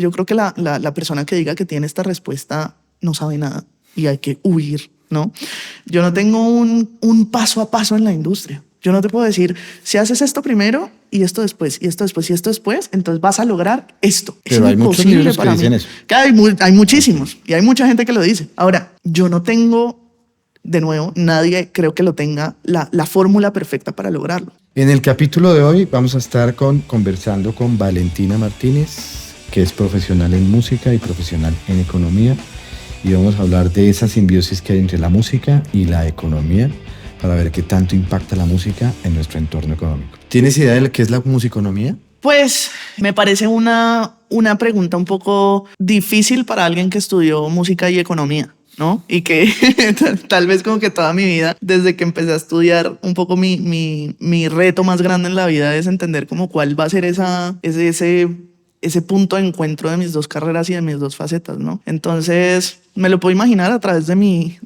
Yo creo que la persona que diga que tiene esta respuesta no sabe nada y hay que huir, ¿no? Yo no tengo un paso a paso en la industria. Yo no te puedo decir, si haces esto primero y esto después, y esto después, y esto después, entonces vas a lograr esto. Pero hay muchos libros que dicen eso. Hay muchísimos y hay mucha gente que lo dice. Ahora, yo no tengo, de nuevo, nadie creo que lo tenga la fórmula perfecta para lograrlo. En el capítulo de hoy vamos a estar conversando con Valentina Martínez, que es profesional en música y profesional en economía. Y vamos a hablar de esa simbiosis que hay entre la música y la economía para ver qué tanto impacta la música en nuestro entorno económico. ¿Tienes idea de lo que es la musiconomía? Pues me parece una pregunta un poco difícil para alguien que estudió música y economía, ¿no? Y que tal vez como que toda mi vida, desde que empecé a estudiar, un poco mi reto más grande en la vida es entender como cuál va a ser ese punto de encuentro de mis dos carreras y de mis dos facetas, ¿no? Entonces me lo puedo imaginar a través de mi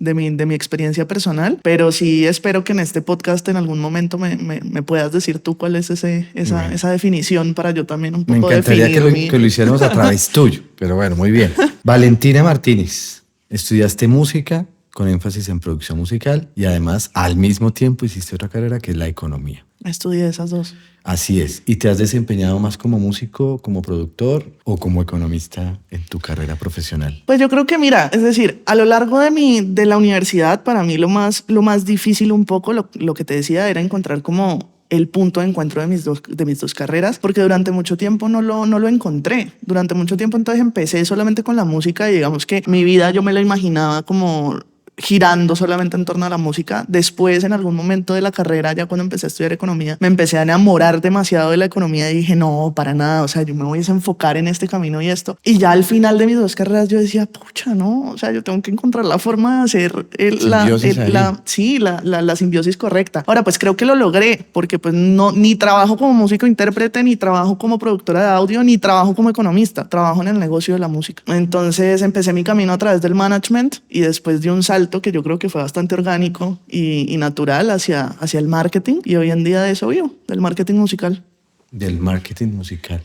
experiencia personal, pero sí espero que en este podcast en algún momento me puedas decir tú cuál es esa definición para yo también un poco definir. Me encantaría que lo hiciéramos a través tuyo, pero bueno, muy bien. Valentina Martínez, estudiaste música con énfasis en producción musical y además al mismo tiempo hiciste otra carrera que es la economía. Estudié esas dos. Así es. ¿Y te has desempeñado más como músico, como productor o como economista en tu carrera profesional? Pues yo creo que, mira, es decir, a lo largo de la universidad, para mí lo más difícil un poco, lo que te decía, era encontrar como el punto de encuentro de mis dos carreras, porque durante mucho tiempo no lo encontré. Durante mucho tiempo entonces empecé solamente con la música y digamos que mi vida yo me la imaginaba como girando solamente en torno a la música. Después, en algún momento de la carrera, ya cuando empecé a estudiar economía, me empecé a enamorar demasiado de la economía y dije, no, para nada, o sea, yo me voy a enfocar en este camino y esto. Y ya al final de mis dos carreras yo decía, pucha, no, o sea, yo tengo que encontrar la forma de hacer la simbiosis correcta. Ahora, pues creo que lo logré, porque pues no, ni trabajo como músico intérprete, ni trabajo como productora de audio, ni trabajo como economista, trabajo en el negocio de la música. Entonces empecé mi camino a través del management y después de un salto que yo creo que fue bastante orgánico y natural hacia el marketing, y hoy en día de eso vivo, del marketing musical. Del marketing musical.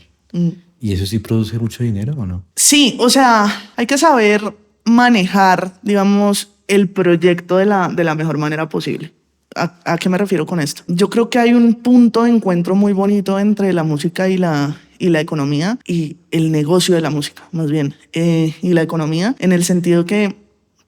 ¿Y eso sí produce mucho dinero o no? Sí, o sea, hay que saber manejar, digamos, el proyecto de la mejor manera posible. ¿A qué me refiero con esto? Yo creo que hay un punto de encuentro muy bonito entre la música y la economía, y el negocio de la música, más bien, y la economía, en el sentido que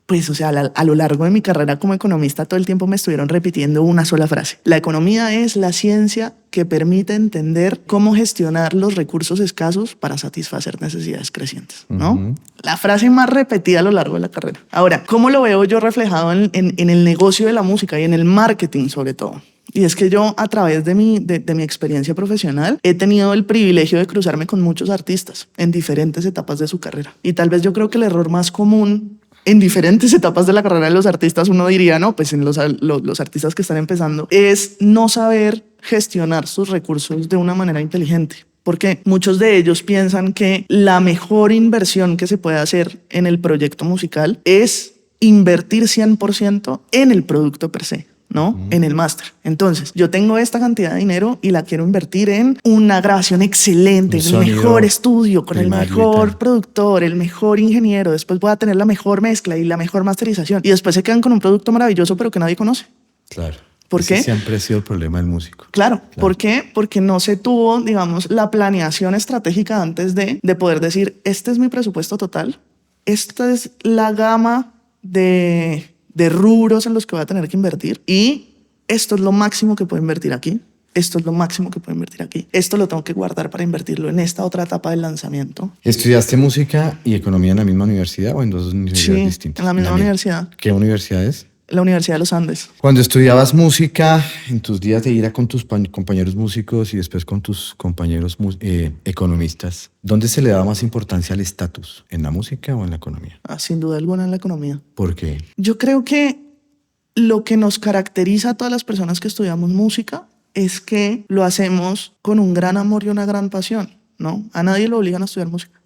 pues, o sea, a lo largo de mi carrera como economista todo el tiempo me estuvieron repitiendo una sola frase. La economía es la ciencia que permite entender cómo gestionar los recursos escasos para satisfacer necesidades crecientes, ¿no? Uh-huh. La frase más repetida a lo largo de la carrera. Ahora, ¿cómo lo veo yo reflejado en el negocio de la música y en el marketing sobre todo? Y es que yo, a través de mi experiencia profesional, he tenido el privilegio de cruzarme con muchos artistas en diferentes etapas de su carrera. Y tal vez yo creo que el error más común en diferentes etapas de la carrera de los artistas, uno diría, no, pues en los artistas que están empezando, es no saber gestionar sus recursos de una manera inteligente. Porque muchos de ellos piensan que la mejor inversión que se puede hacer en el proyecto musical es invertir 100% en el producto per se, ¿no? En el máster. Entonces, yo tengo esta cantidad de dinero y la quiero invertir en una grabación excelente, en el mejor estudio, con el mejor productor, el mejor ingeniero. Después voy a tener la mejor mezcla y la mejor masterización. Y después se quedan con un producto maravilloso, pero que nadie conoce. Claro. ¿Por qué? Siempre ha sido el problema del músico. Claro. ¿Por qué? Porque no se tuvo, digamos, la planeación estratégica antes de poder decir, este es mi presupuesto total, esta es la gama de rubros en los que voy a tener que invertir, y esto es lo máximo que puedo invertir aquí, esto es lo máximo que puedo invertir aquí, esto lo tengo que guardar para invertirlo en esta otra etapa del lanzamiento. ¿Estudiaste música y economía en la misma universidad o en dos universidades distintas? En la misma universidad. ¿Qué universidad es? La Universidad de los Andes. Cuando estudiabas música, en tus días de ir con tus compañeros músicos y después con tus compañeros economistas, ¿dónde se le daba más importancia al estatus? ¿En la música o en la economía? Sin duda alguna en la economía. ¿Por qué? Yo creo que lo que nos caracteriza a todas las personas que estudiamos música es que lo hacemos con un gran amor y una gran pasión, ¿no? A nadie lo obligan a estudiar música.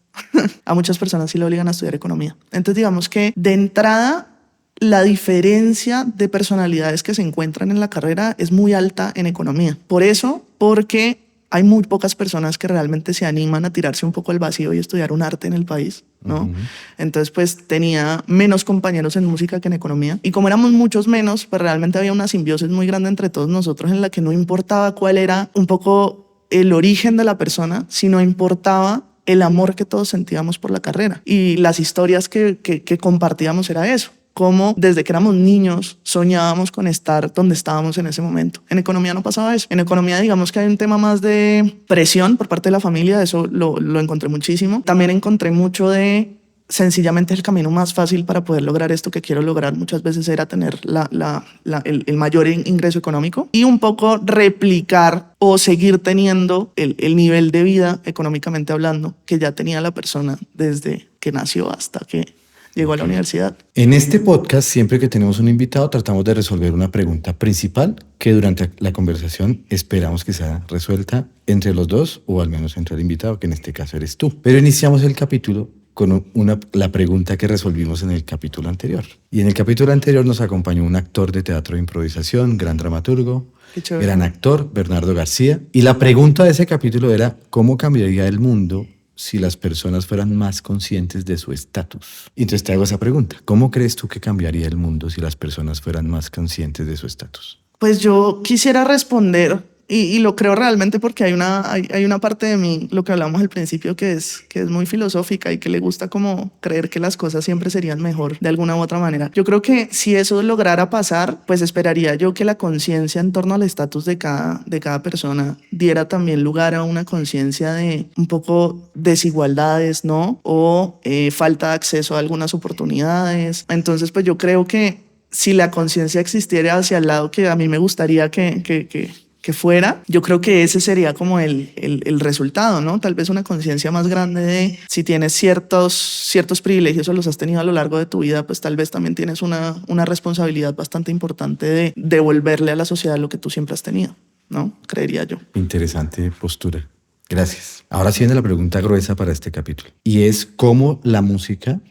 A muchas personas sí lo obligan a estudiar economía. Entonces, digamos que de entrada, la diferencia de personalidades que se encuentran en la carrera es muy alta en economía. Por eso, porque hay muy pocas personas que realmente se animan a tirarse un poco al vacío y estudiar un arte en el país, ¿no? Entonces, pues tenía menos compañeros en música que en economía. Y como éramos muchos menos, pues realmente había una simbiosis muy grande entre todos nosotros en la que no importaba cuál era un poco el origen de la persona, sino importaba el amor que todos sentíamos por la carrera. Y las historias que compartíamos era eso. Cómo desde que éramos niños soñábamos con estar donde estábamos en ese momento. En economía no pasaba eso. En economía digamos que hay un tema más de presión por parte de la familia, eso lo encontré muchísimo. También encontré mucho de sencillamente el camino más fácil para poder lograr esto que quiero lograr muchas veces era tener el mayor ingreso económico y un poco replicar o seguir teniendo el nivel de vida económicamente hablando que ya tenía la persona desde que nació hasta que llegó a la universidad. En este podcast, siempre que tenemos un invitado, tratamos de resolver una pregunta principal que durante la conversación esperamos que sea resuelta entre los dos o al menos entre el invitado, que en este caso eres tú. Pero iniciamos el capítulo con la pregunta que resolvimos en el capítulo anterior. Y en el capítulo anterior nos acompañó un actor de teatro de improvisación, gran dramaturgo, gran actor, Bernardo García. Y la pregunta de ese capítulo era, ¿cómo cambiaría el mundo si las personas fueran más conscientes de su estatus? Entonces te hago esa pregunta. ¿Cómo crees tú que cambiaría el mundo si las personas fueran más conscientes de su estatus? Pues yo quisiera responder, y lo creo realmente porque hay una parte de mí, lo que hablamos al principio, que es muy filosófica y que le gusta como creer que las cosas siempre serían mejor de alguna u otra manera. Yo creo que si eso lograra pasar, pues esperaría yo que la conciencia en torno al estatus de cada persona diera también lugar a una conciencia de un poco desigualdades, ¿no? O falta de acceso a algunas oportunidades. Entonces, pues yo creo que si la conciencia existiera hacia el lado que a mí me gustaría que fuera, yo creo que ese sería como el resultado, ¿no? Tal vez una conciencia más grande de si tienes ciertos privilegios o los has tenido a lo largo de tu vida, pues tal vez también tienes una responsabilidad bastante importante de devolverle a la sociedad lo que tú siempre has tenido, ¿no? Creería yo. Interesante postura. Gracias. Ahora sí viene la pregunta gruesa para este capítulo. Y es cómo la música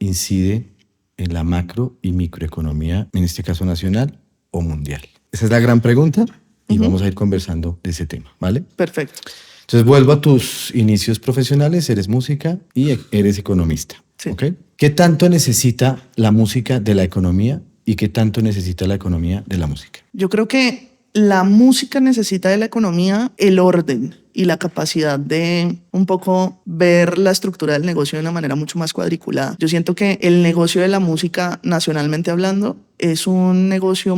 incide en la macro y microeconomía, en este caso nacional o mundial. Esa es la gran pregunta. Y vamos a ir conversando de ese tema, ¿vale? Perfecto. Entonces vuelvo a tus inicios profesionales, eres música y eres economista. Sí. ¿Okay? ¿Qué tanto necesita la música de la economía y qué tanto necesita la economía de la música? Yo creo que la música necesita de la economía el orden y la capacidad de un poco ver la estructura del negocio de una manera mucho más cuadriculada. Yo siento que el negocio de la música, nacionalmente hablando, es un negocio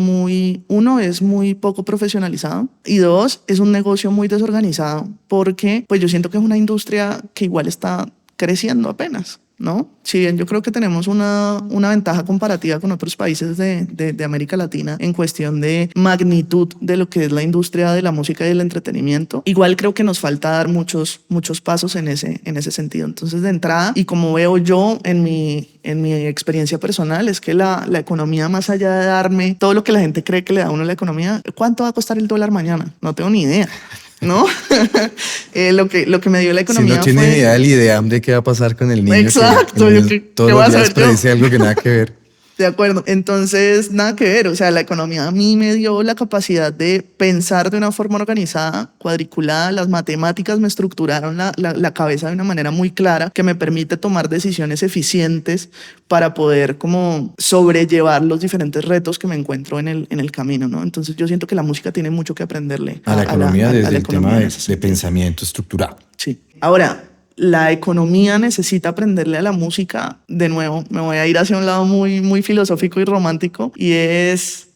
es muy poco profesionalizado y dos, es un negocio muy desorganizado porque pues yo siento que es una industria que igual está creciendo apenas, ¿no? Si bien yo creo que tenemos una ventaja comparativa con otros países de América Latina en cuestión de magnitud de lo que es la industria de la música y del entretenimiento, igual creo que nos falta dar muchos pasos en ese sentido. Entonces, de entrada, y como veo yo en mi experiencia personal, es que la economía, más allá de darme todo lo que la gente cree que le da a uno la economía, ¿cuánto va a costar el dólar mañana? No tengo ni idea, ¿no? Lo que me dio la economía si no tiene fue... ni idea del IDEAM de qué va a pasar con el niño. Exacto. Todos los días predice algo que nada que ver. De acuerdo. Entonces, nada que ver. O sea, la economía a mí me dio la capacidad de pensar de una forma organizada, cuadriculada. Las matemáticas me estructuraron la cabeza de una manera muy clara que me permite tomar decisiones eficientes para poder como sobrellevar los diferentes retos que me encuentro en el camino, ¿no? Entonces, yo siento que la música tiene mucho que aprenderle a la economía desde el tema de sentido. pensamiento estructurado. Sí. Ahora, la economía necesita aprenderle a la música. De nuevo, me voy a ir hacia un lado muy, muy filosófico y romántico, y es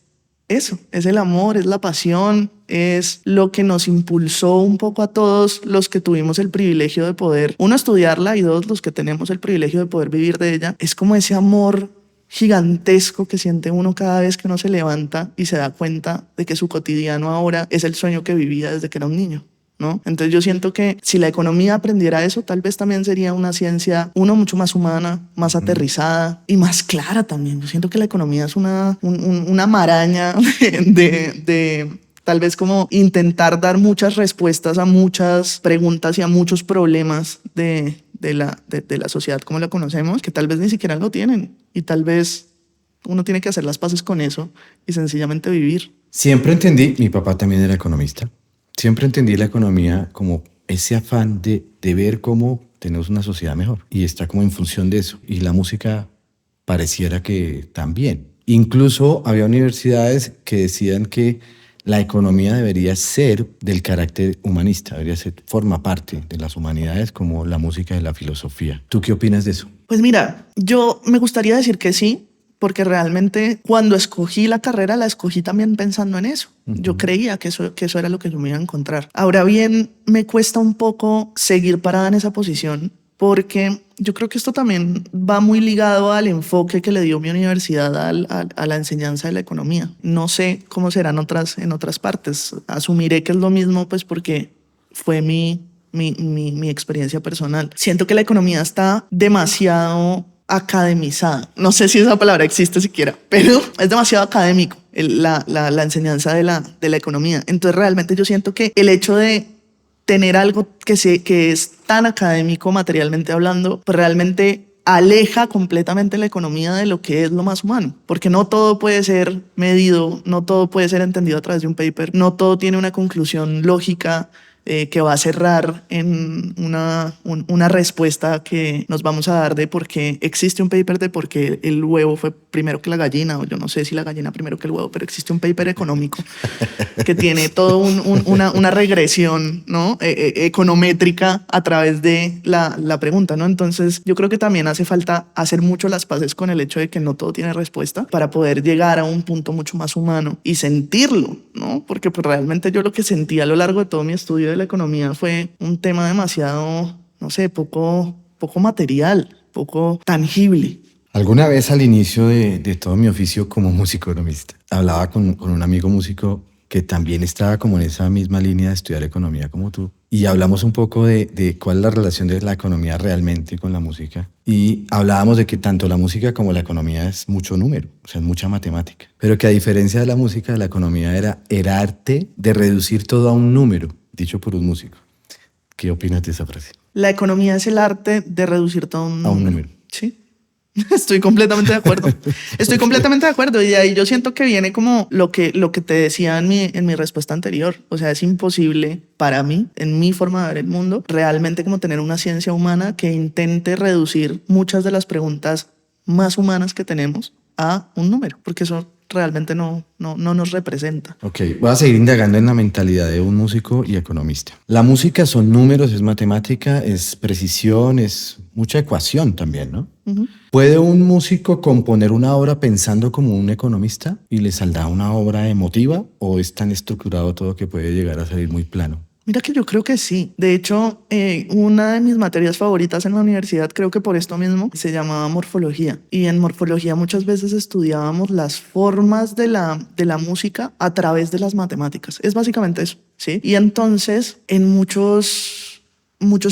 eso, es el amor, es la pasión, es lo que nos impulsó un poco a todos los que tuvimos el privilegio de poder, uno, estudiarla, y dos, los que tenemos el privilegio de poder vivir de ella. Es como ese amor gigantesco que siente uno cada vez que uno se levanta y se da cuenta de que su cotidiano ahora es el sueño que vivía desde que era un niño, ¿no? Entonces yo siento que si la economía aprendiera eso, tal vez también sería una ciencia, mucho más humana, más aterrizada y más clara también. Yo siento que la economía es una maraña de tal vez como intentar dar muchas respuestas a muchas preguntas y a muchos problemas de la sociedad como la conocemos, que tal vez ni siquiera lo tienen, y tal vez uno tiene que hacer las paces con eso y sencillamente vivir. Siempre entendí, mi papá también era economista, Siempre entendí la economía como ese afán de ver cómo tenemos una sociedad mejor y está como en función de eso. Y la música pareciera que también. Incluso había universidades que decían que la economía debería ser del carácter humanista, debería ser, forma parte de las humanidades como la música y la filosofía. ¿Tú qué opinas de eso? Pues mira, yo me gustaría decir que sí, porque realmente cuando escogí la carrera la escogí también pensando en eso. Yo creía que eso era lo que yo me iba a encontrar. Ahora bien, me cuesta un poco seguir parada en esa posición porque yo creo que esto también va muy ligado al enfoque que le dio mi universidad a la enseñanza de la economía. No sé cómo serán en otras partes. Asumiré que es lo mismo, pues porque fue mi experiencia personal. Siento que la economía está demasiado academizada. No sé si esa palabra existe siquiera, pero es demasiado académico la enseñanza de la economía. Entonces realmente yo siento que el hecho de tener algo que es tan académico materialmente hablando, pues realmente aleja completamente la economía de lo que es lo más humano, porque no todo puede ser medido, no todo puede ser entendido a través de un paper, no todo tiene una conclusión lógica que va a cerrar en una respuesta que nos vamos a dar de por qué existe un paper de por qué el huevo fue primero que la gallina, o yo no sé si la gallina primero que el huevo, pero existe un paper económico que tiene toda una regresión, ¿no? Econométrica a través de la pregunta, ¿no? Entonces yo creo que también hace falta hacer mucho las paces con el hecho de que no todo tiene respuesta para poder llegar a un punto mucho más humano y sentirlo, ¿no? Porque pues realmente yo lo que sentí a lo largo de todo mi estudio de la economía fue un tema demasiado, no sé, poco material, poco tangible. Alguna vez al inicio de todo mi oficio como músico economista, hablaba con un amigo músico que también estaba como en esa misma línea de estudiar economía como tú. Y hablamos un poco de cuál es la relación de la economía realmente con la música. Y hablábamos de que tanto la música como la economía es mucho número, o sea, es mucha matemática. Pero que a diferencia de la música, la economía era arte de reducir todo a un número, dicho por un músico. ¿Qué opinas de esa frase? La economía es el arte de reducir todo A un número. Sí. Estoy completamente de acuerdo. Estoy completamente de acuerdo. Y de ahí yo siento que viene como lo que te decía en mi respuesta anterior. O sea, es imposible para mí, en mi forma de ver el mundo, realmente como tener una ciencia humana que intente reducir muchas de las preguntas más humanas que tenemos a un número, porque eso realmente no nos representa. Ok, voy a seguir indagando en la mentalidad de un músico y economista. La música son números, es matemática, es precisión, es mucha ecuación también, ¿no? Uh-huh. ¿Puede un músico componer una obra pensando como un economista y le saldrá una obra emotiva o es tan estructurado todo que puede llegar a salir muy plano? Mira que yo creo que sí. De hecho, una de mis materias favoritas en la universidad, creo que por esto mismo, se llamaba morfología. Y en morfología muchas veces estudiábamos las formas de la música a través de las matemáticas. Es básicamente eso, ¿sí? Y entonces, en muchos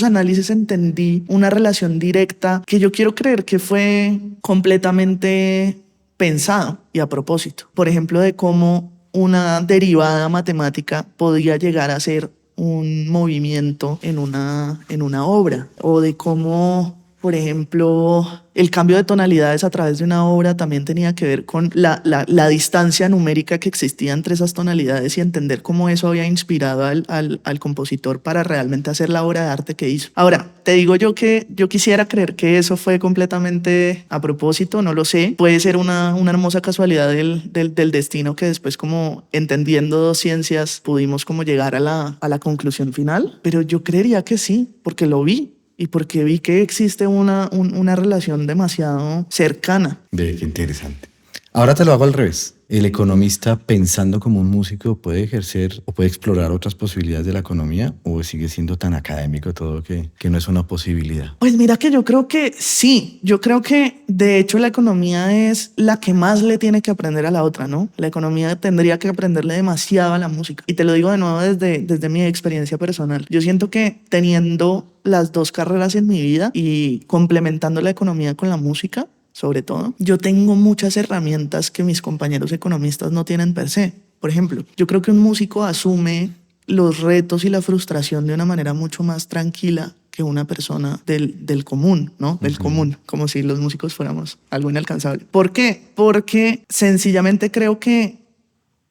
análisis entendí una relación directa que yo quiero creer que fue completamente pensado y a propósito. Por ejemplo, de cómo una derivada matemática podía llegar a ser un movimiento en una obra, o de cómo, por ejemplo, el cambio de tonalidades a través de una obra también tenía que ver con la distancia numérica que existía entre esas tonalidades y entender cómo eso había inspirado al compositor para realmente hacer la obra de arte que hizo. Ahora, te digo yo que yo quisiera creer que eso fue completamente a propósito, no lo sé. Puede ser una hermosa casualidad del destino que después, como entendiendo dos ciencias, pudimos como llegar a la conclusión final, pero yo creería que sí, porque lo vi. Y porque vi que existe una relación demasiado cercana. Ve, qué interesante. Ahora te lo hago al revés. ¿El economista, pensando como un músico, puede ejercer o puede explorar otras posibilidades de la economía o sigue siendo tan académico todo que no es una posibilidad? Pues mira que yo creo que sí. Yo creo que de hecho la economía es la que más le tiene que aprender a la otra, ¿no? La economía tendría que aprenderle demasiado a la música. Y te lo digo de nuevo desde mi experiencia personal. Yo siento que teniendo las dos carreras en mi vida y complementando la economía con la música, sobre todo, yo tengo muchas herramientas que mis compañeros economistas no tienen per se. Por ejemplo, yo creo que un músico asume los retos y la frustración de una manera mucho más tranquila que una persona del común, ¿no? Del común, como si los músicos fuéramos algo inalcanzable. ¿Por qué? Porque sencillamente creo que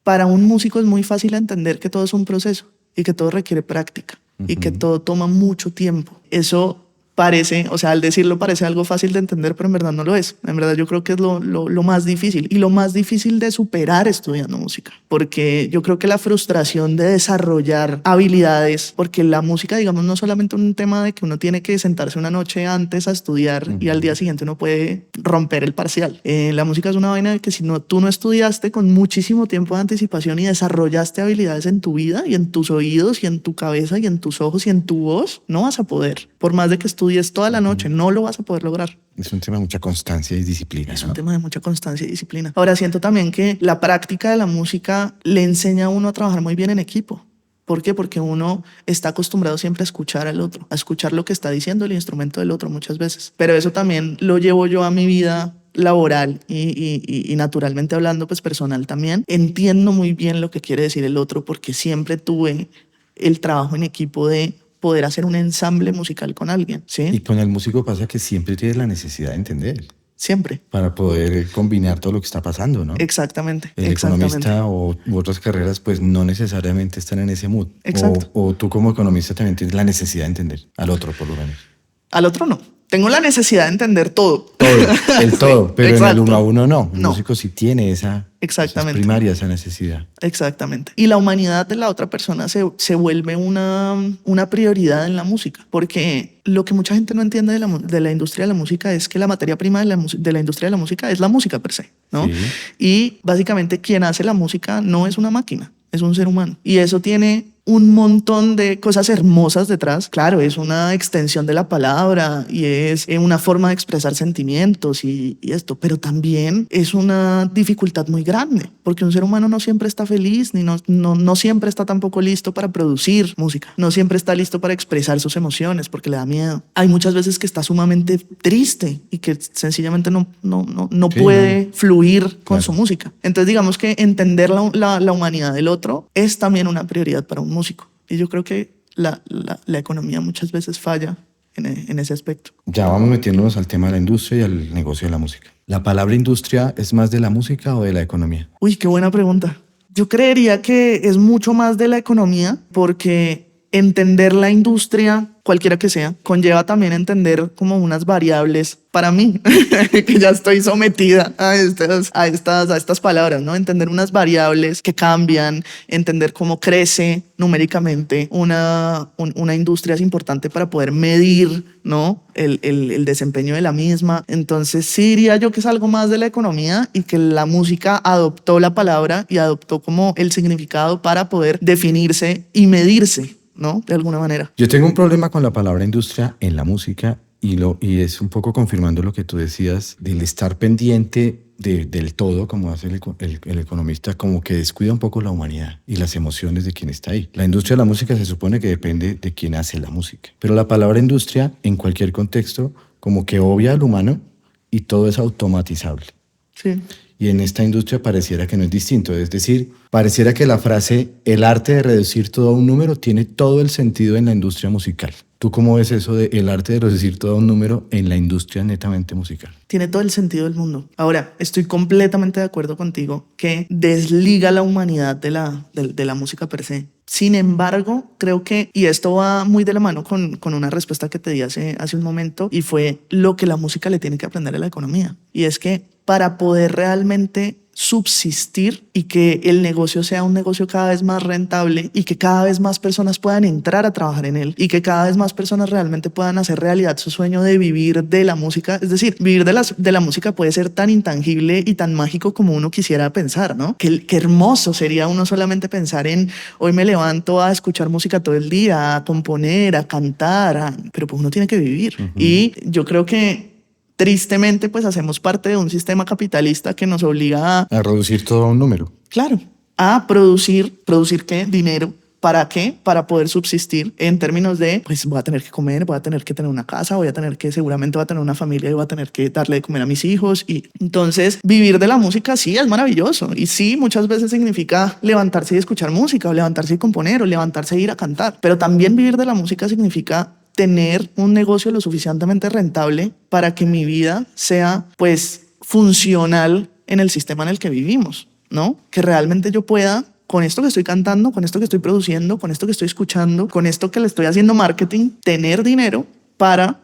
para un músico es muy fácil entender que todo es un proceso y que todo requiere práctica y que todo toma mucho tiempo. Eso parece, o sea, al decirlo parece algo fácil de entender, pero en verdad no lo es. En verdad yo creo que es lo más difícil y lo más difícil de superar estudiando música, porque yo creo que la frustración de desarrollar habilidades, porque la música, digamos, no solamente un tema de que uno tiene que sentarse una noche antes a estudiar y al día siguiente uno puede romper el parcial. La música es una vaina de que si no, tú no estudiaste con muchísimo tiempo de anticipación y desarrollaste habilidades en tu vida y en tus oídos y en tu cabeza y en tus ojos y en tu voz, no vas a poder. Por más de que estudies toda la noche, no lo vas a poder lograr. Es un tema de mucha constancia y disciplina. Es un tema de mucha constancia y disciplina. Ahora siento también que la práctica de la música le enseña a uno a trabajar muy bien en equipo. ¿Por qué? Porque uno está acostumbrado siempre a escuchar al otro, a escuchar lo que está diciendo el instrumento del otro muchas veces. Pero eso también lo llevo yo a mi vida laboral y naturalmente hablando, pues personal también. Entiendo muy bien lo que quiere decir el otro porque siempre tuve el trabajo en equipo de poder hacer un ensamble musical con alguien, ¿sí? Y con el músico pasa que siempre tienes la necesidad de entender. Siempre. Para poder combinar todo lo que está pasando, ¿no? Exactamente. El economista u otras carreras, pues no necesariamente están en ese mood. Exacto. O tú como economista también tienes la necesidad de entender al otro, por lo menos. Al otro no. Tengo la necesidad de entender todo. El todo, sí, pero exacto. en el uno a uno no. El no. músico sí tiene esa primaria, esa necesidad. Exactamente. Y la humanidad de la otra persona se vuelve una prioridad en la música, porque lo que mucha gente no entiende de la industria de la música es que la materia prima de la industria de la música es la música per se, ¿no? Sí. Y básicamente quien hace la música no es una máquina, es un ser humano. Y eso tiene un montón de cosas hermosas detrás. Claro, es una extensión de la palabra y es una forma de expresar sentimientos y esto, pero también es una dificultad muy grande, porque un ser humano no siempre está feliz, ni no siempre está tampoco listo para producir música, no siempre está listo para expresar sus emociones porque le da miedo. Hay muchas veces que está sumamente triste y que sencillamente no puede fluir con su música. Entonces digamos que entender la humanidad del otro es también una prioridad para un músico. Y yo creo que la economía muchas veces falla en ese aspecto. Ya vamos metiéndonos al tema de la industria y al negocio de la música. ¿La palabra industria es más de la música o de la economía? Uy, qué buena pregunta. Yo creería que es mucho más de la economía porque entender la industria, cualquiera que sea, conlleva también entender como unas variables para mí, que ya estoy sometida a estas palabras, ¿no? Entender unas variables que cambian, entender cómo crece numéricamente una industria es importante para poder medir, ¿no? El desempeño de la misma. Entonces sí diría yo que es algo más de la economía y que la música adoptó la palabra y adoptó como el significado para poder definirse y medirse, ¿no? De alguna manera. Yo tengo un problema con la palabra industria en la música y es un poco confirmando lo que tú decías del estar pendiente del todo, como hace el economista, como que descuida un poco la humanidad y las emociones de quien está ahí. La industria de la música se supone que depende de quien hace la música, pero la palabra industria en cualquier contexto como que obvia al humano y todo es automatizable. Sí. Y en esta industria pareciera que no es distinto. Es decir, pareciera que la frase el arte de reducir todo a un número tiene todo el sentido en la industria musical. ¿Tú cómo ves eso de el arte de reducir todo a un número en la industria netamente musical? Tiene todo el sentido del mundo. Ahora, estoy completamente de acuerdo contigo que desliga la humanidad de la música per se. Sin embargo, creo que, y esto va muy de la mano con una respuesta que te di hace un momento, y fue lo que la música le tiene que aprender a la economía. Y es que para poder realmente subsistir y que el negocio sea un negocio cada vez más rentable y que cada vez más personas puedan entrar a trabajar en él y que cada vez más personas realmente puedan hacer realidad su sueño de vivir de la música. Es decir, vivir de la música puede ser tan intangible y tan mágico como uno quisiera pensar, ¿no? Qué hermoso sería uno solamente pensar en hoy me levanto a escuchar música todo el día, a componer, a cantar, pero pues uno tiene que vivir. Y yo creo que tristemente, pues hacemos parte de un sistema capitalista que nos obliga a reducir todo a un número. Claro, a producir ¿qué? Dinero. ¿Para qué? Para poder subsistir en términos de, pues voy a tener que comer, voy a tener que tener una casa, seguramente voy a tener una familia y voy a tener que darle de comer a mis hijos. Y entonces vivir de la música sí es maravilloso. Y sí, muchas veces significa levantarse y escuchar música, o levantarse y componer, o levantarse e ir a cantar. Pero también vivir de la música significa tener un negocio lo suficientemente rentable para que mi vida sea pues funcional en el sistema en el que vivimos, ¿no? Que realmente yo pueda con esto que estoy cantando, con esto que estoy produciendo, con esto que estoy escuchando, con esto que le estoy haciendo marketing, tener dinero para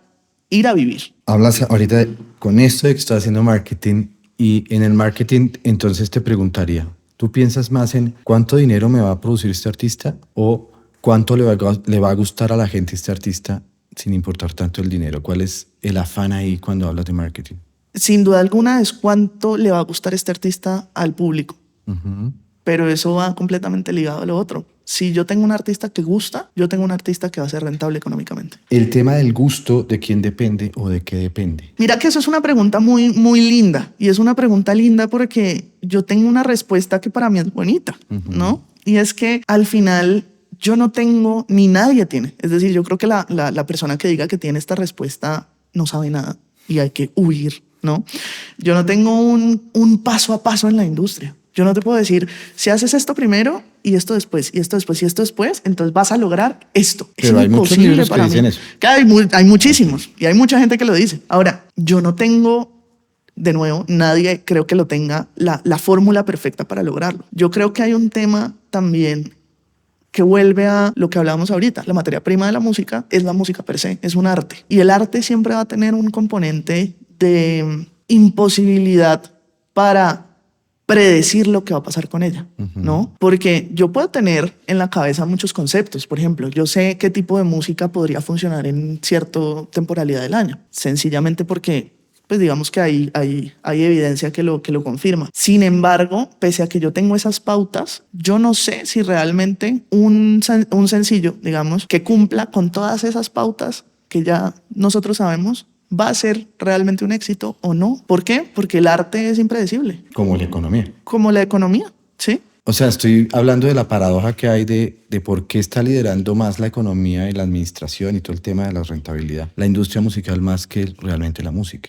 ir a vivir. Hablas ahorita con esto de que estás haciendo marketing, y en el marketing entonces te preguntaría, ¿tú piensas más en cuánto dinero me va a producir este artista o cuánto le va a gustar a la gente este artista sin importar tanto el dinero? ¿Cuál es el afán ahí cuando hablas de marketing? Sin duda alguna es cuánto le va a gustar este artista al público. Uh-huh. Pero eso va completamente ligado a lo otro. Si yo tengo un artista que gusta, yo tengo un artista que va a ser rentable económicamente. El tema del gusto, ¿de quién depende o de qué depende? Mira que eso es una pregunta muy, muy linda. Y es una pregunta linda porque yo tengo una respuesta que para mí es bonita, ¿no? Y es que al final yo no tengo, ni nadie tiene. Es decir, yo creo que la persona que diga que tiene esta respuesta no sabe nada y hay que huir, ¿no? Yo no tengo un paso a paso en la industria. Yo no te puedo decir, si haces esto primero y esto después, y esto después, y esto después, entonces vas a lograr esto. Pero es hay muchos imposible libros que para dicen mí. eso. Que hay muchísimos y hay mucha gente que lo dice. Ahora, yo no tengo, de nuevo, nadie creo que lo tenga la fórmula perfecta para lograrlo. Yo creo que hay un tema también que vuelve a lo que hablábamos ahorita. La materia prima de la música es la música per se, es un arte. Y el arte siempre va a tener un componente de imposibilidad para predecir lo que va a pasar con ella, ¿no? Porque yo puedo tener en la cabeza muchos conceptos. Por ejemplo, yo sé qué tipo de música podría funcionar en cierta temporalidad del año, sencillamente porque pues digamos que hay evidencia que lo confirma. Sin embargo, pese a que yo tengo esas pautas, yo no sé si realmente un sencillo, digamos, que cumpla con todas esas pautas que ya nosotros sabemos, va a ser realmente un éxito o no. ¿Por qué? Porque el arte es impredecible. Como la economía. Como la economía, ¿sí? O sea, estoy hablando de la paradoja que hay de por qué está liderando más la economía y la administración y todo el tema de la rentabilidad, la industria musical más que realmente la música.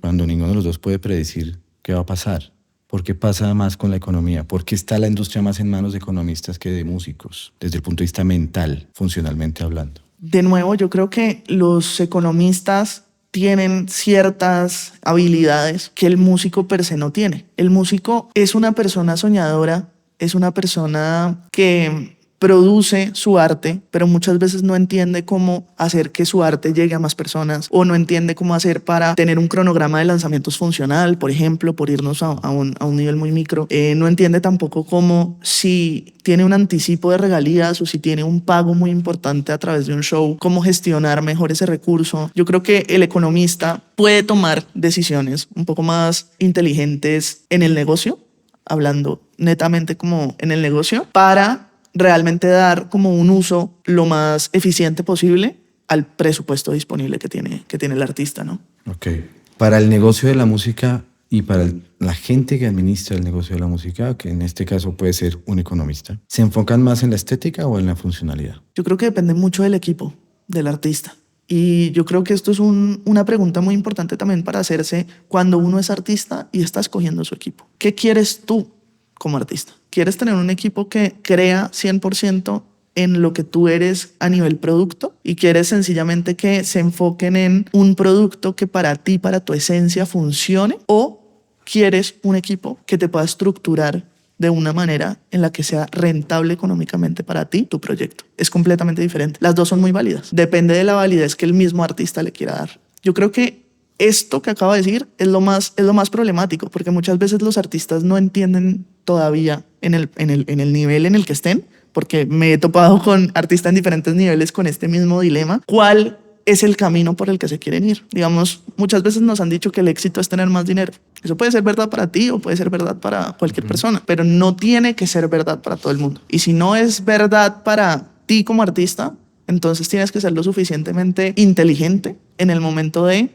Cuando ninguno de los dos puede predecir qué va a pasar. ¿Por qué pasa más con la economía? ¿Por qué está la industria más en manos de economistas que de músicos, desde el punto de vista mental, funcionalmente hablando? De nuevo, yo creo que los economistas tienen ciertas habilidades que el músico per se no tiene. El músico es una persona soñadora, es una persona que produce su arte, pero muchas veces no entiende cómo hacer que su arte llegue a más personas o no entiende cómo hacer para tener un cronograma de lanzamientos funcional, por ejemplo, por irnos a un nivel muy micro. No entiende tampoco cómo, si tiene un anticipo de regalías o si tiene un pago muy importante a través de un show, cómo gestionar mejor ese recurso. Yo creo que el economista puede tomar decisiones un poco más inteligentes en el negocio, hablando netamente como en el negocio, para realmente dar como un uso lo más eficiente posible al presupuesto disponible que tiene el artista, ¿no? Ok. Para el negocio de la música y para la gente que administra el negocio de la música, que en este caso puede ser un economista, ¿se enfocan más en la estética o en la funcionalidad? Yo creo que depende mucho del equipo, del artista. Y yo creo que esto es una pregunta muy importante también para hacerse cuando uno es artista y está escogiendo su equipo. ¿Qué quieres tú como artista? ¿Quieres tener un equipo que crea 100% en lo que tú eres a nivel producto y quieres sencillamente que se enfoquen en un producto que para ti, para tu esencia funcione? ¿O quieres un equipo que te pueda estructurar de una manera en la que sea rentable económicamente para ti, tu proyecto? Es completamente diferente. Las dos son muy válidas. Depende de la validez que el mismo artista le quiera dar. Yo creo que esto que acabo de decir es lo más problemático, porque muchas veces los artistas no entienden todavía en el nivel en el que estén, porque me he topado con artistas en diferentes niveles con este mismo dilema. ¿Cuál es el camino por el que se quieren ir? Digamos, muchas veces nos han dicho que el éxito es tener más dinero. Eso puede ser verdad para ti o puede ser verdad para cualquier persona, pero no tiene que ser verdad para todo el mundo. Y si no es verdad para ti como artista, entonces tienes que ser lo suficientemente inteligente en el momento de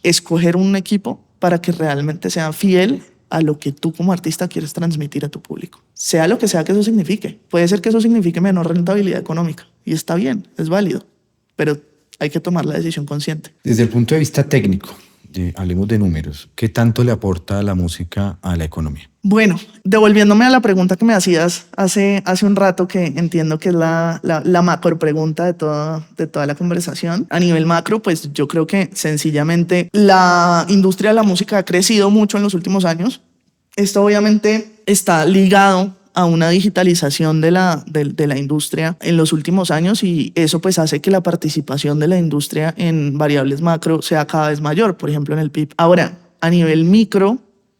escoger un equipo para que realmente sea fiel a lo que tú como artista quieres transmitir a tu público. Sea lo que sea que eso signifique. Puede ser que eso signifique menor rentabilidad económica y está bien, es válido, pero hay que tomar la decisión consciente. Desde el punto de vista técnico, hablemos de números, ¿qué tanto le aporta la música a la economía? Bueno, devolviéndome a la pregunta que me hacías hace un rato, que entiendo que es la macro pregunta de toda la conversación. A nivel macro, pues yo creo que sencillamente la industria de la música ha crecido mucho en los últimos años. Esto obviamente está ligado a una digitalización de la industria en los últimos años, y eso pues hace que la participación de la industria en variables macro sea cada vez mayor, por ejemplo en el PIB. Ahora, a nivel micro,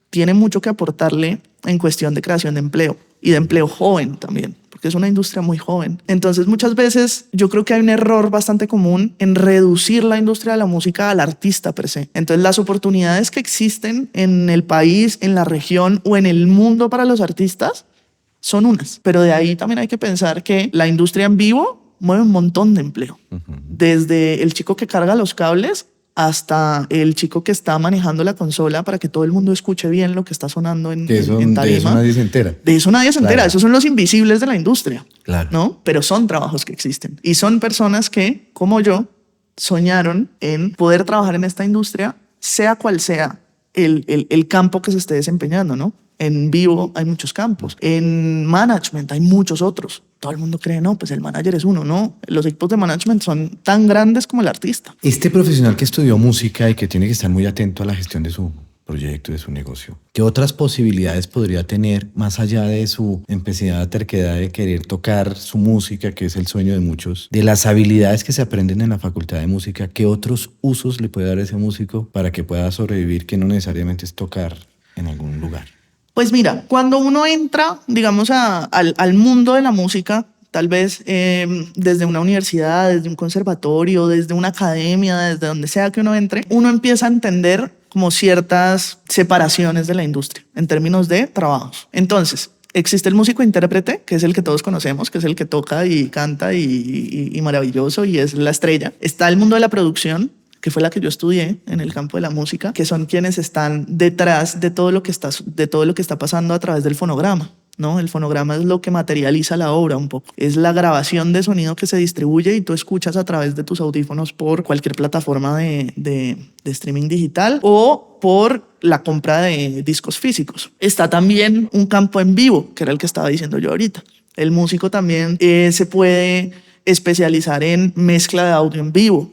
tiene mucho que aportarle en cuestión de creación de empleo y de empleo joven también, porque es una industria muy joven. Entonces muchas veces yo creo que hay un error bastante común en reducir la industria de la música al artista per se. Entonces las oportunidades que existen en el país, en la región o en el mundo para los artistas son unas, pero de ahí también hay que pensar que la industria en vivo mueve un montón de empleo, desde el chico que carga los cables hasta el chico que está manejando la consola para que todo el mundo escuche bien lo que está sonando en tarima. De eso nadie se entera. De eso nadie se entera. Claro. Esos son los invisibles de la industria. Claro. ¿No? Pero son trabajos que existen. Y son personas que, como yo, soñaron en poder trabajar en esta industria, sea cual sea el campo que se esté desempeñando, ¿no? En vivo hay muchos campos. En management hay muchos otros. Todo el mundo cree, no, pues el manager es uno. No, los equipos de management son tan grandes como el artista. Este profesional que estudió música y que tiene que estar muy atento a la gestión de su proyecto, de su negocio, ¿qué otras posibilidades podría tener más allá de su empecinada terquedad de querer tocar su música, que es el sueño de muchos, de las habilidades que se aprenden en la facultad de música? ¿Qué otros usos le puede dar ese músico para que pueda sobrevivir, que no necesariamente es tocar en algún lugar? Pues mira, cuando uno entra, digamos, al mundo de la música, tal vez desde una universidad, desde un conservatorio, desde una academia, desde donde sea que uno entre, uno empieza a entender como ciertas separaciones de la industria en términos de trabajos. Entonces, existe el músico intérprete, que es el que todos conocemos, que es el que toca y canta y maravilloso y es la estrella. Está el mundo de la producción, que fue la que yo estudié en el campo de la música, que son quienes están detrás de todo lo que está pasando a través del fonograma, ¿no? El fonograma es lo que materializa la obra un poco. Es la grabación de sonido que se distribuye y tú escuchas a través de tus audífonos por cualquier plataforma de streaming digital o por la compra de discos físicos. Está también un campo en vivo, que era el que estaba diciendo yo ahorita. El músico también se puede especializar en mezcla de audio en vivo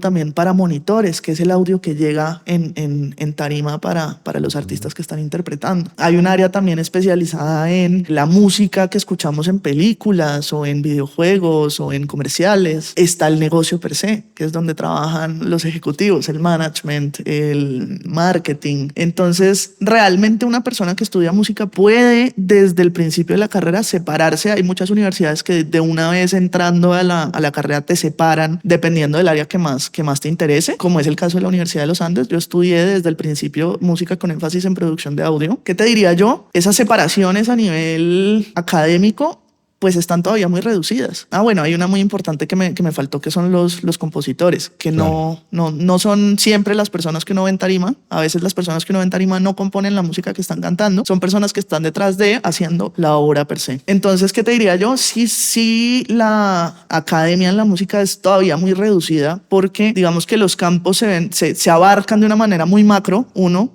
también para monitores, que es el audio que llega en tarima para los artistas que están interpretando. Hay un área también especializada en la música que escuchamos en películas o en videojuegos o en comerciales. Está el negocio per se, que es donde trabajan los ejecutivos, el management, el marketing. Entonces, realmente una persona que estudia música puede desde el principio de la carrera separarse. Hay muchas universidades que de una vez entrando a la carrera te separan dependiendo del área que más te interese, como es el caso de la Universidad de los Andes. Yo estudié desde el principio música con énfasis en producción de audio. ¿Qué te diría yo? Esas separaciones a nivel académico pues están todavía muy reducidas. Bueno, hay una muy importante que me faltó, que son los compositores, que claro, no son siempre las personas que uno ve en tarima. A veces las personas que uno ve en tarima no componen la música que están cantando, son personas que están detrás de haciendo la obra per se. Entonces, ¿qué te diría yo? Sí, la academia en la música es todavía muy reducida porque digamos que los campos se abarcan de una manera muy macro.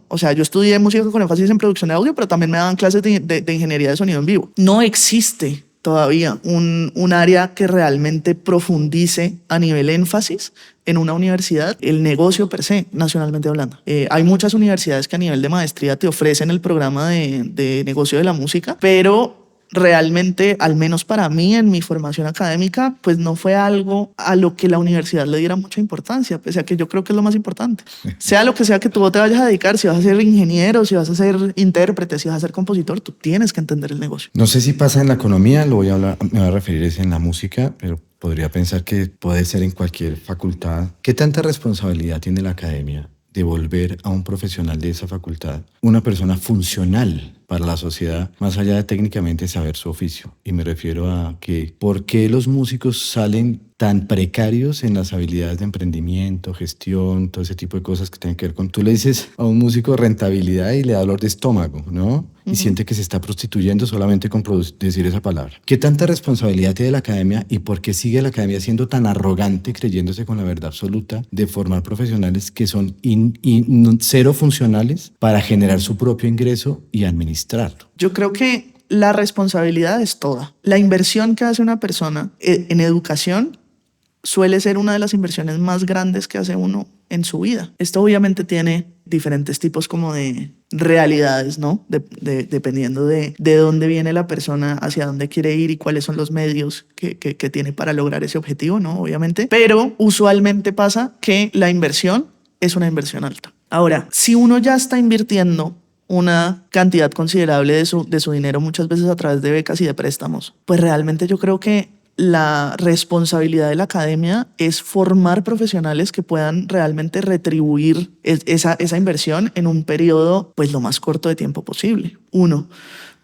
O sea, yo estudié música con énfasis en producción de audio, pero también me daban clases de ingeniería de sonido en vivo. No existe todavía un área que realmente profundice a nivel énfasis en una universidad el negocio per se, nacionalmente hablando. Hay muchas universidades que a nivel de maestría te ofrecen el programa de negocio de la música, pero realmente, al menos para mí en mi formación académica, pues no fue algo a lo que la universidad le diera mucha importancia, pese a que yo creo que es lo más importante. Sea lo que sea que tú te vayas a dedicar, si vas a ser ingeniero, si vas a ser intérprete, si vas a ser compositor, tú tienes que entender el negocio. No sé si pasa en la economía, me voy a referir en la música, pero podría pensar que puede ser en cualquier facultad. ¿Qué tanta responsabilidad tiene la academia de volver a un profesional de esa facultad una persona funcional para la sociedad, más allá de técnicamente saber su oficio? Y me refiero a que ¿por qué los músicos salen tan precarios en las habilidades de emprendimiento, gestión, todo ese tipo de cosas que tienen que ver con... Tú le dices a un músico rentabilidad y le da dolor de estómago, ¿no? Y siente que se está prostituyendo solamente con decir esa palabra. ¿Qué tanta responsabilidad tiene la academia y por qué sigue la academia siendo tan arrogante, creyéndose con la verdad absoluta de formar profesionales que son cero funcionales para generar su propio ingreso y administrarlo? Yo creo que la responsabilidad es toda. La inversión que hace una persona en educación suele ser una de las inversiones más grandes que hace uno en su vida. Esto obviamente tiene diferentes tipos como de realidades, ¿no? Dependiendo de dónde viene la persona, hacia dónde quiere ir y cuáles son los medios que tiene para lograr ese objetivo, ¿no? Obviamente. Pero usualmente pasa que la inversión es una inversión alta. Ahora, si uno ya está invirtiendo una cantidad considerable de su dinero, muchas veces a través de becas y de préstamos, pues realmente yo creo que la responsabilidad de la academia es formar profesionales que puedan realmente retribuir esa inversión en un periodo pues lo más corto de tiempo posible. 1.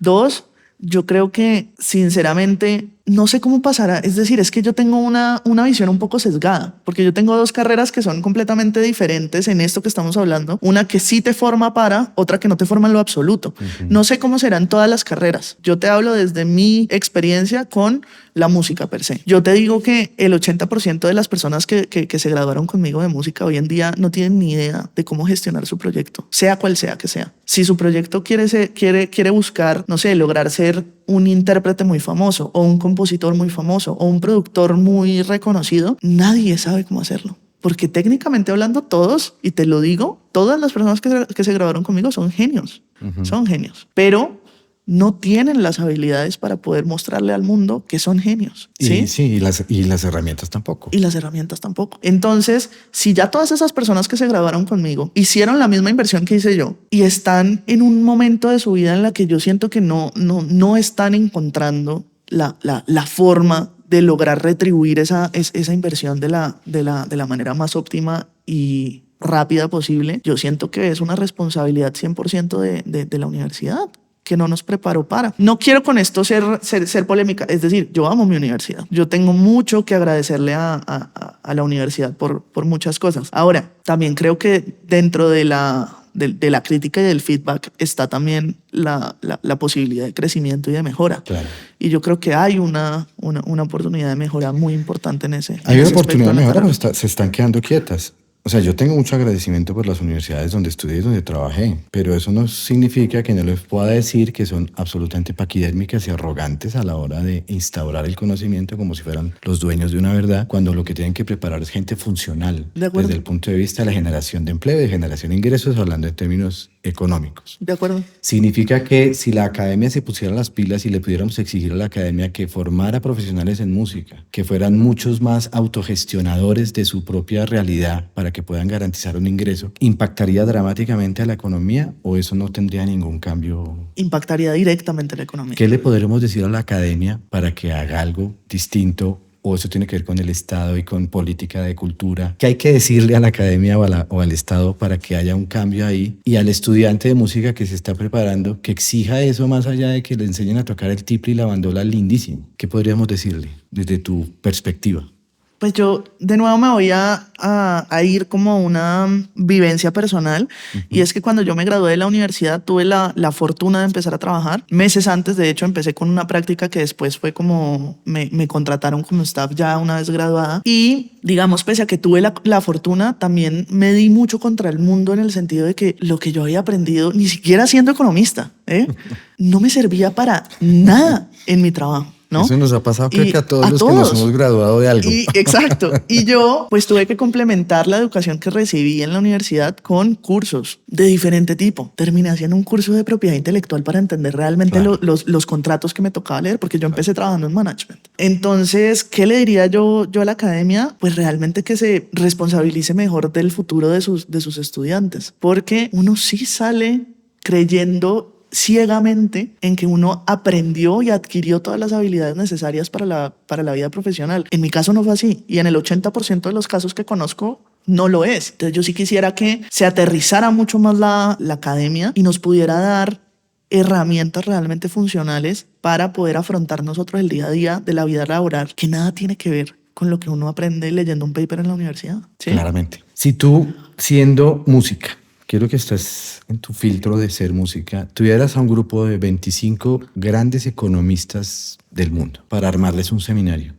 2, yo creo que sinceramente no sé cómo pasará. Es decir, es que yo tengo una visión un poco sesgada, porque yo tengo 2 carreras que son completamente diferentes en esto que estamos hablando. Una que sí te forma para, otra que no te forma en lo absoluto. No sé cómo serán todas las carreras. Yo te hablo desde mi experiencia con la música per se. Yo te digo que el 80% de las personas que se graduaron conmigo de música hoy en día no tienen ni idea de cómo gestionar su proyecto, sea cual sea que sea. Si su proyecto quiere buscar, no sé, lograr ser un intérprete muy famoso o un compositor muy famoso o un productor muy reconocido, nadie sabe cómo hacerlo. Porque técnicamente hablando todos, y te lo digo, todas las personas que se graduaron conmigo son genios, son genios, pero no tienen las habilidades para poder mostrarle al mundo que son genios. ¿Sí? Y las herramientas tampoco. Y las herramientas tampoco. Entonces, si ya todas esas personas que se graduaron conmigo hicieron la misma inversión que hice yo y están en un momento de su vida en la que yo siento que no están encontrando la forma de lograr retribuir esa inversión de la manera más óptima y rápida posible, yo siento que es una responsabilidad 100% de la universidad, que no nos preparó para. No quiero con esto ser polémica, es decir, yo amo mi universidad. Yo tengo mucho que agradecerle a la universidad por muchas cosas. Ahora, también creo que dentro de la crítica y del feedback está también la posibilidad de crecimiento y de mejora. Claro. Y yo creo que hay una oportunidad de mejora muy importante en ese Hay en una ese oportunidad de aspecto. mejora, pero se están quedando quietas. O sea, yo tengo mucho agradecimiento por las universidades donde estudié y donde trabajé, pero eso no significa que no les pueda decir que son absolutamente paquidérmicas y arrogantes a la hora de instaurar el conocimiento como si fueran los dueños de una verdad, cuando lo que tienen que preparar es gente funcional De acuerdo. desde el punto de vista de la generación de empleo y de generación de ingresos, hablando en términos económicos. De acuerdo. Significa que si la academia se pusiera las pilas y le pudiéramos exigir a la academia que formara profesionales en música, que fueran muchos más autogestionadores de su propia realidad para que puedan garantizar un ingreso, ¿impactaría dramáticamente a la economía o eso no tendría ningún cambio? Impactaría directamente la economía. ¿Qué le podremos decir a la academia para que haga algo distinto? ¿O eso tiene que ver con el Estado y con política de cultura? ¿Qué hay que decirle a la academia o al Estado para que haya un cambio ahí? Y al estudiante de música que se está preparando, que exija eso más allá de que le enseñen a tocar el tiple y la bandola lindísimo. ¿Qué podríamos decirle desde tu perspectiva? Pues yo de nuevo me voy a ir como una vivencia personal. Y es que cuando yo me gradué de la universidad tuve la fortuna de empezar a trabajar. Meses antes, de hecho, empecé con una práctica que después fue como me contrataron como staff ya una vez graduada. Y digamos, pese a que tuve la fortuna, también me di mucho contra el mundo en el sentido de que lo que yo había aprendido, ni siquiera siendo economista, no me servía para nada en mi trabajo. ¿No? Eso nos ha pasado creo que a todos los que nos hemos graduado de algo. Exacto. Y yo pues tuve que complementar la educación que recibí en la universidad con cursos de diferente tipo. Terminé haciendo un curso de propiedad intelectual para entender realmente los contratos que me tocaba leer, porque yo empecé trabajando en management. Entonces, ¿qué le diría yo a la academia? Pues realmente que se responsabilice mejor del futuro de sus estudiantes, porque uno sí sale creyendo ciegamente en que uno aprendió y adquirió todas las habilidades necesarias para la vida profesional. En mi caso no fue así, y en el 80% de los casos que conozco no lo es. Entonces yo sí quisiera que se aterrizara mucho más la academia y nos pudiera dar herramientas realmente funcionales para poder afrontar nosotros el día a día de la vida laboral, que nada tiene que ver con lo que uno aprende leyendo un paper en la universidad. ¿Sí? Claramente. Si tú, siendo música, quiero que estés en tu filtro de ser música, tuvieras a un grupo de 25 grandes economistas del mundo para armarles un seminario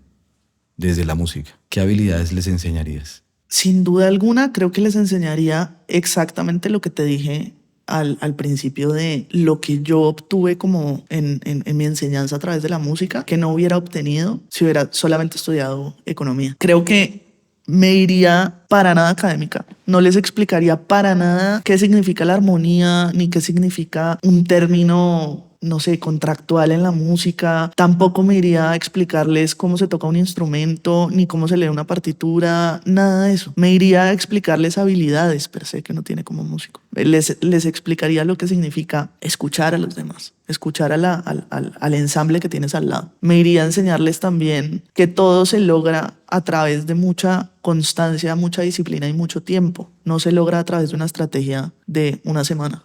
desde la música, ¿qué habilidades les enseñarías? Sin duda alguna, creo que les enseñaría exactamente lo que te dije al principio, de lo que yo obtuve como en mi enseñanza a través de la música, que no hubiera obtenido si hubiera solamente estudiado economía. Creo que me iría para nada académica. No les explicaría para nada qué significa la armonía, ni qué significa un término, no sé, contractual en la música. Tampoco me iría a explicarles cómo se toca un instrumento, ni cómo se lee una partitura, nada de eso. Me iría a explicarles habilidades per se que no tiene como músico. Les explicaría lo que significa escuchar a los demás, escuchar al ensamble que tienes al lado. Me iría a enseñarles también que todo se logra a través de mucha constancia, mucha disciplina y mucho tiempo. No se logra a través de una estrategia de una semana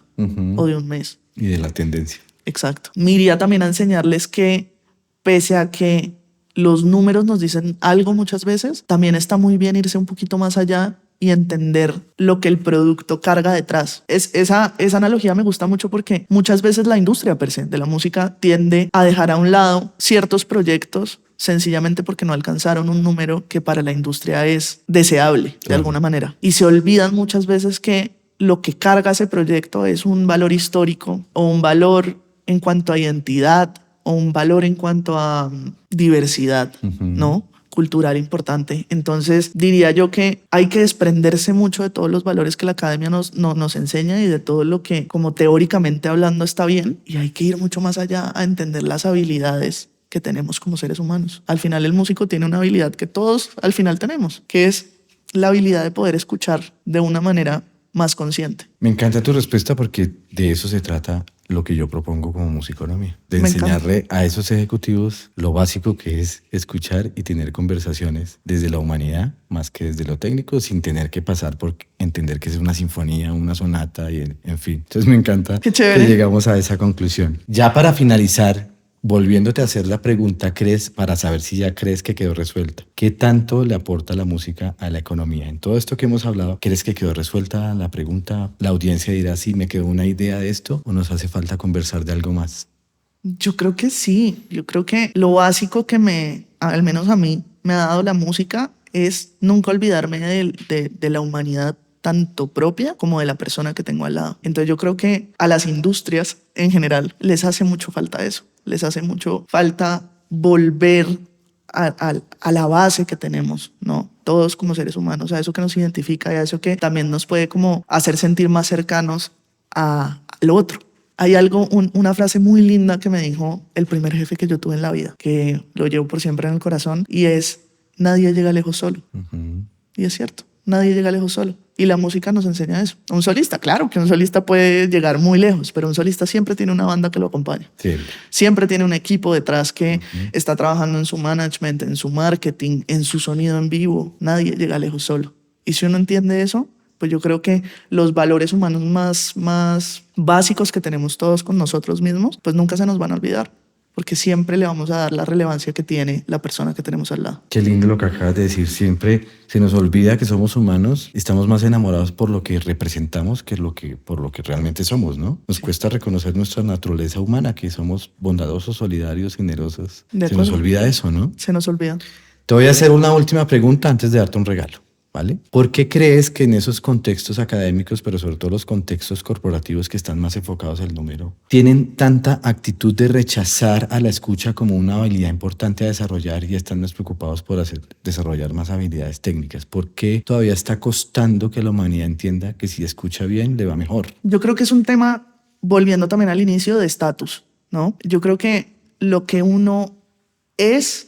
o de un mes. Y de la tendencia. Exacto. Me iría también a enseñarles que pese a que los números nos dicen algo muchas veces, también está muy bien irse un poquito más allá y entender lo que el producto carga detrás. Esa analogía me gusta mucho porque muchas veces la industria per se de la música tiende a dejar a un lado ciertos proyectos sencillamente porque no alcanzaron un número que para la industria es deseable de alguna manera. Y se olvidan muchas veces que lo que carga ese proyecto es un valor histórico o un valor en cuanto a identidad o un valor en cuanto a diversidad, ¿no? Cultural importante. Entonces diría yo que hay que desprenderse mucho de todos los valores que la academia nos enseña y de todo lo que como teóricamente hablando está bien, y hay que ir mucho más allá a entender las habilidades que tenemos como seres humanos. Al final el músico tiene una habilidad que todos al final tenemos, que es la habilidad de poder escuchar de una manera más consciente. Me encanta tu respuesta porque de eso se trata lo que yo propongo como musiconomía, de enseñarle a esos ejecutivos lo básico que es escuchar y tener conversaciones desde la humanidad más que desde lo técnico, sin tener que pasar por entender que es una sinfonía, una sonata y en fin. Entonces me encanta que llegamos a esa conclusión. Ya para finalizar, volviéndote a hacer la pregunta, para saber si ya crees que quedó resuelta, ¿qué tanto le aporta la música a la economía? En todo esto que hemos hablado, ¿crees que quedó resuelta la pregunta? ¿La audiencia dirá si me quedó una idea de esto o nos hace falta conversar de algo más? Yo creo que sí. Yo creo que lo básico que al menos a mí, me ha dado la música es nunca olvidarme de la humanidad, tanto propia como de la persona que tengo al lado. Entonces yo creo que a las industrias en general les hace mucho falta eso. Les hace mucho falta volver a la base que tenemos, ¿no? Todos como seres humanos, a eso que nos identifica y a eso que también nos puede como hacer sentir más cercanos al otro. Hay una frase muy linda que me dijo el primer jefe que yo tuve en la vida, que lo llevo por siempre en el corazón, y es: nadie llega lejos solo. Y es cierto, nadie llega lejos solo. Y la música nos enseña eso. Un solista, claro que un solista puede llegar muy lejos, pero un solista siempre tiene una banda que lo acompaña. Siempre tiene un equipo detrás que está trabajando en su management, en su marketing, en su sonido en vivo. Nadie llega lejos solo. Y si uno entiende eso, pues yo creo que los valores humanos más básicos que tenemos todos con nosotros mismos, pues nunca se nos van a olvidar, porque siempre le vamos a dar la relevancia que tiene la persona que tenemos al lado. Qué lindo lo que acabas de decir. Siempre se nos olvida que somos humanos y estamos más enamorados por lo que representamos que por lo que realmente somos, ¿no? Nos cuesta reconocer nuestra naturaleza humana, que somos bondadosos, solidarios, generosos. Se nos olvida eso, ¿no? Se nos olvida. Te voy a hacer una última pregunta antes de darte un regalo. ¿Vale? ¿Por qué crees que en esos contextos académicos, pero sobre todo los contextos corporativos que están más enfocados al número, tienen tanta actitud de rechazar a la escucha como una habilidad importante a desarrollar y están más preocupados por desarrollar más habilidades técnicas? ¿Por qué todavía está costando que la humanidad entienda que si escucha bien le va mejor? Yo creo que es un tema, volviendo también al inicio, de estatus, ¿no? Yo creo que lo que uno es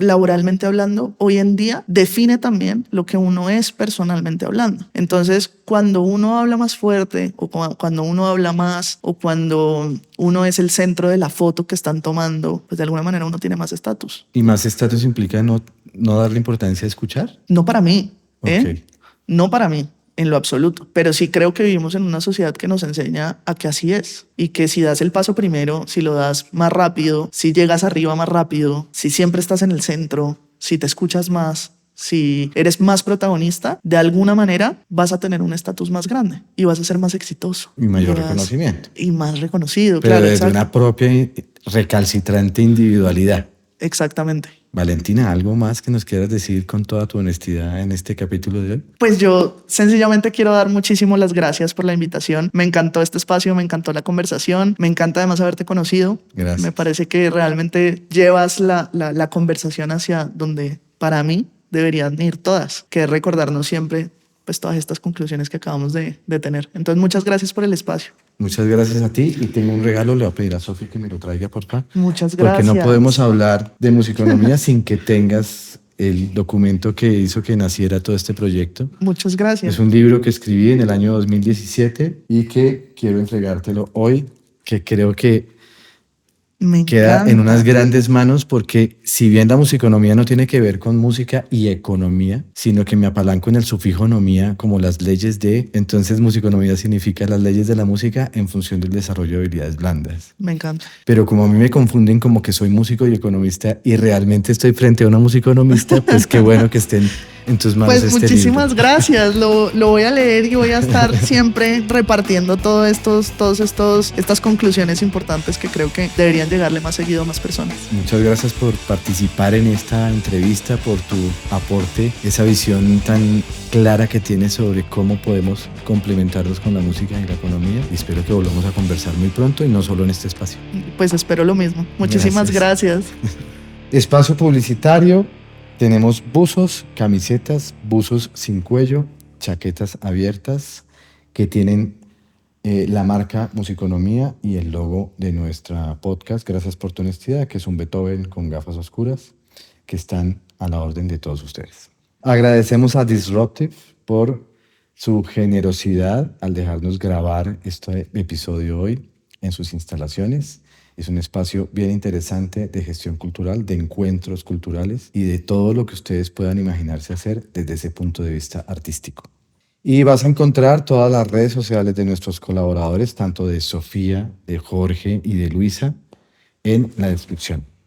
laboralmente hablando, hoy en día define también lo que uno es personalmente hablando. Entonces, cuando uno habla más fuerte o cuando uno habla más o cuando uno es el centro de la foto que están tomando, pues de alguna manera uno tiene más estatus. ¿Y más estatus implica no darle importancia a escuchar? No para mí, Okay. No para mí, en lo absoluto. Pero sí creo que vivimos en una sociedad que nos enseña a que así es. Y que si das el paso primero, si lo das más rápido, si llegas arriba más rápido, si siempre estás en el centro, si te escuchas más, si eres más protagonista, de alguna manera vas a tener un estatus más grande y vas a ser más exitoso. Y mayor reconocimiento. Y más reconocido, pero claro. Desde exacto. una propia recalcitrante individualidad. Exactamente. Valentina, ¿algo más que nos quieras decir con toda tu honestidad en este capítulo de hoy? Pues yo sencillamente quiero dar muchísimo las gracias por la invitación. Me encantó este espacio, me encantó la conversación, me encanta además haberte conocido. Gracias. Me parece que realmente llevas la conversación hacia donde para mí deberían ir todas, que es recordarnos siempre pues todas estas conclusiones que acabamos de tener. Entonces, muchas gracias por el espacio. Muchas gracias a ti y tengo un regalo, le voy a pedir a Sofía que me lo traiga por favor. Muchas gracias. Porque no podemos hablar de musiconomía sin que tengas el documento que hizo que naciera todo este proyecto. Muchas gracias. Es un libro que escribí en el año 2017 y que quiero entregártelo hoy, que creo que Me queda encanta. en unas grandes manos porque si bien la musiconomía no tiene que ver con música y economía, sino que me apalanco en el sufijo nomía como las leyes de, entonces musiconomía significa las leyes de la música en función del desarrollo de habilidades blandas. Me encanta. Pero como a mí me confunden como que soy músico y economista y realmente estoy frente a una musiconomista, pues qué bueno que estén en tus manos Pues este muchísimas libro. gracias, lo voy a leer y voy a estar siempre repartiendo estas conclusiones importantes que creo que deberían llegarle más seguido a más personas. Muchas gracias por participar en esta entrevista, por tu aporte, esa visión tan clara que tienes sobre cómo podemos complementarnos con la música y la economía. Y espero que volvamos a conversar muy pronto y no solo en este espacio. Pues espero lo mismo. Muchísimas gracias. Espacio publicitario. Tenemos buzos, camisetas, buzos sin cuello, chaquetas abiertas que tienen la marca Musiconomía y el logo de nuestra podcast. Gracias por tu honestidad, que es un Beethoven con gafas oscuras que están a la orden de todos ustedes. Agradecemos a Disruptive por su generosidad al dejarnos grabar este episodio hoy en sus instalaciones. Es un espacio bien interesante de gestión cultural, de encuentros culturales y de todo lo que ustedes puedan imaginarse hacer desde ese punto de vista artístico. Y vas a encontrar todas las redes sociales de nuestros colaboradores, tanto de Sofía, de Jorge y de Luisa, en la descripción.